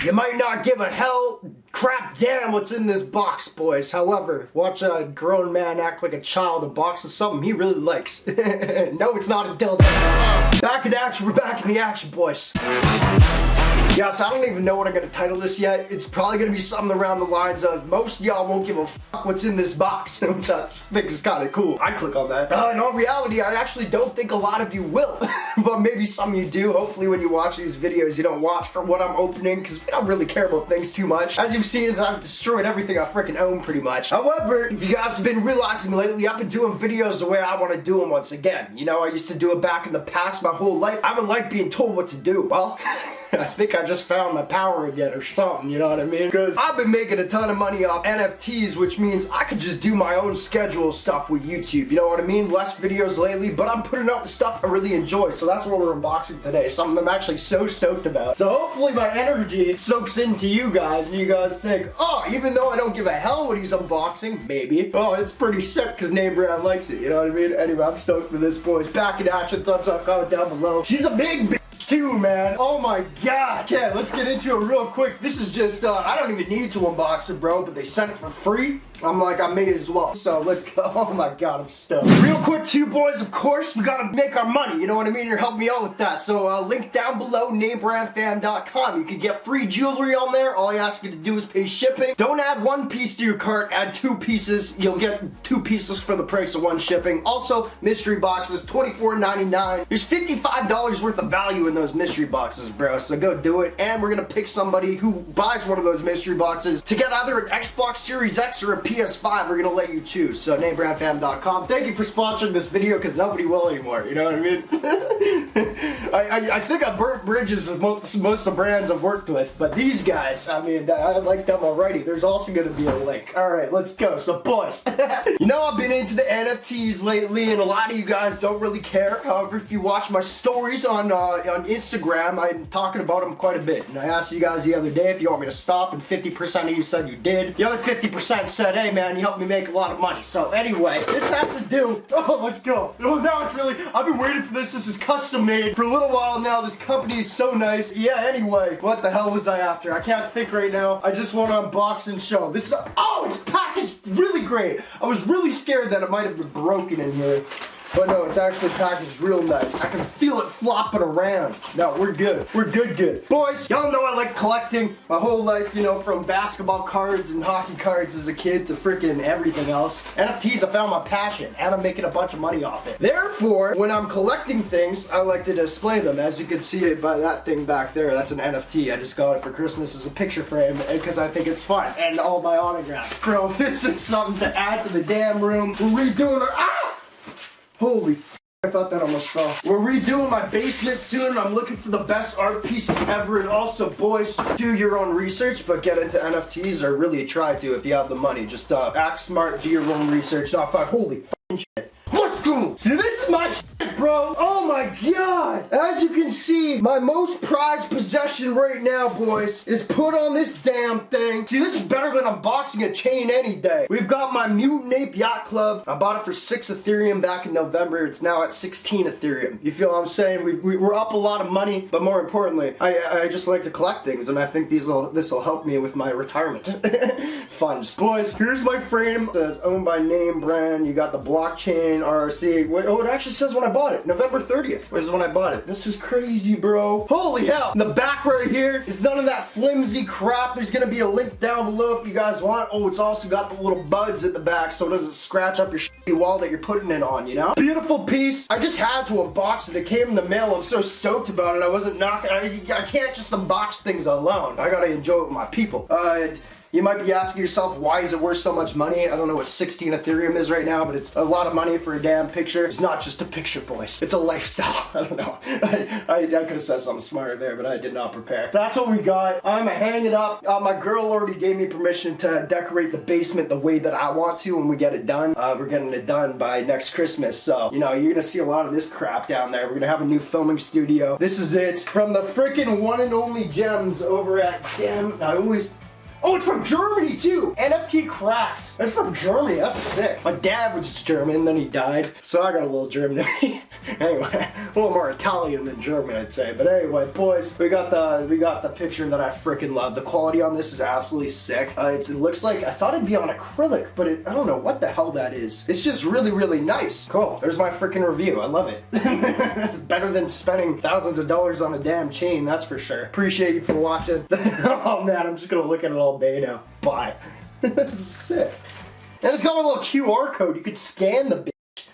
You might not give a hell crap damn what's in this box, boys. However, watch a grown man act like a child unboxing something he really likes. No, it's not a dildo. Back in action, we're back in the action, boys. Yes, I don't even know what I'm gonna title this yet. It's probably gonna be something around the lines of most of y'all won't give a fuck what's in this box, which I think is kind of cool. I click on that. In all reality, I actually don't think a lot of you will, but maybe some of you do. Hopefully when you watch these videos, you don't watch for what I'm opening, because we don't really care about things too much. As you've seen, I've destroyed everything I freaking own pretty much. However, if you guys have been realizing lately, I've been doing videos the way I want to do them once again. You know, I used to do it back in the past my whole life. I haven't liked being told what to do. Well, I think I just found my power again or something, you know what I mean? Because I've been making a ton of money off NFTs, which means I could just do my own schedule stuff with YouTube, you know what I mean? Less videos lately, but I'm putting out the stuff I really enjoy, so that's what we're unboxing today, something I'm actually so stoked about. So hopefully my energy soaks into you guys, and you guys think, oh, even though I don't give a hell what he's unboxing, maybe, oh, it's pretty sick because Name Brand likes it, you know what I mean? Anyway, I'm stoked for this, boys. Back in action, thumbs up, comment down below. She's a big bitch too, man. Oh my god. Okay, let's get into it real quick. This is just, I don't even need to unbox it, bro, but they sent it for free. I'm like, I may as well. So let's go. Oh my god, I'm stoked. Real quick too, boys, of course, we gotta make our money. You know what I mean? You're helping me out with that. So link down below, namebrandfam.com. You can get free jewelry on there. All I ask you to do is pay shipping. Don't add one piece to your cart, add 2 pieces. You'll get 2 pieces for the price of 1 shipping. Also, mystery boxes, $24.99. There's $55 worth of value in those mystery boxes, bro. So go do it. And we're gonna pick somebody who buys one of those mystery boxes to get either an Xbox Series X or a PS5. We're gonna let you choose. So namebrandfam.com. Thank you for sponsoring this video because nobody will anymore. You know what I mean? I think I burnt bridges with most of the brands I've worked with, but these guys, I mean, I like them already. There's also gonna be a link. All right, let's go. So boys, you know I've been into the NFTs lately, and a lot of you guys don't really care. However, if you watch my stories on Instagram, I'm talking about them quite a bit. And I asked you guys the other day if you want me to stop, and 50% of you said you did. The other 50% said, hey man, you helped me make a lot of money. So anyway, this has to do, oh, let's go. Oh, now it's really, I've been waiting for this. This is custom made for a little while now. This company is so nice. Yeah, anyway, what the hell was I after? I can't think right now. I just want to unbox and show. This is, oh, it's packaged really great. I was really scared that it might have been broken in here. But no, it's actually packaged real nice. I can feel it flopping around. No, we're good. We're good. Boys, y'all know I like collecting my whole life, you know, from basketball cards and hockey cards as a kid to freaking everything else. NFTs, I found my passion, and I'm making a bunch of money off it. Therefore, when I'm collecting things, I like to display them. As you can see it by that thing back there, that's an NFT. I just got it for Christmas as a picture frame because I think it's fun. And all my autographs. Bro, this is something to add to the damn room. We're redoing our, holy f***, I thought that almost fell. We're redoing my basement soon. I'm looking for the best art pieces ever. And also, boys, do your own research, but get into NFTs, or really try to if you have the money. Just act smart, do your own research, not fuck. Holy f***ing shit. Let's go! See, this is my shit, bro. Oh my god. As you can see, my most prized possession right now, boys, is put on this damn thing. See, this is better than unboxing a chain any day. We've got my Mutant Ape Yacht Club. I bought it for 6 Ethereum back in November. It's now at 16 Ethereum. You feel what I'm saying? We're up a lot of money, but more importantly, I just like to collect things, and I think this will help me with my retirement funds. Boys, here's my frame. It says owned by Name Brand. You got the blockchain, RC. Oh, it actually says when I bought it. November 30th was when I bought it. This is crazy, bro. Holy hell. In the back right here is none of that flimsy crap. There's gonna be a link down below if you guys want. Oh, it's also got the little buds at the back so it doesn't scratch up your shitty wall that you're putting it on, you know? Beautiful piece. I just had to unbox it. It came in the mail. I'm so stoked about it. I wasn't knocking. I can't just unbox things alone. I gotta enjoy it with my people. You might be asking yourself, why is it worth so much money? I don't know what 16 Ethereum is right now, but it's a lot of money for a damn picture. It's not just a picture, boys. It's a lifestyle. I don't know. I could have said something smarter there, but I did not prepare. That's what we got. I'm gonna hang it up. My girl already gave me permission to decorate the basement the way that I want to when we get it done. We're getting it done by next Christmas, so, you know, you're gonna see a lot of this crap down there. We're gonna have a new filming studio. This is it. From the freaking one and only Gems over at, damn, I always Oh, it's from Germany too! NFT cracks. That's from Germany, that's sick. My dad was German, then he died. So I got a little German in me. Anyway, a little more Italian than German, I'd say. But anyway, boys, we got the picture that I freaking love. The quality on this is absolutely sick. It looks like, I thought it'd be on acrylic, but I don't know what the hell that is. It's just really, really nice. Cool, there's my freaking review. I love it. It's better than spending thousands of dollars on a damn chain, that's for sure. Appreciate you for watching. Oh man, I'm just gonna look at it all day now. Bye. This is sick. And it's got a little QR code. You could scan the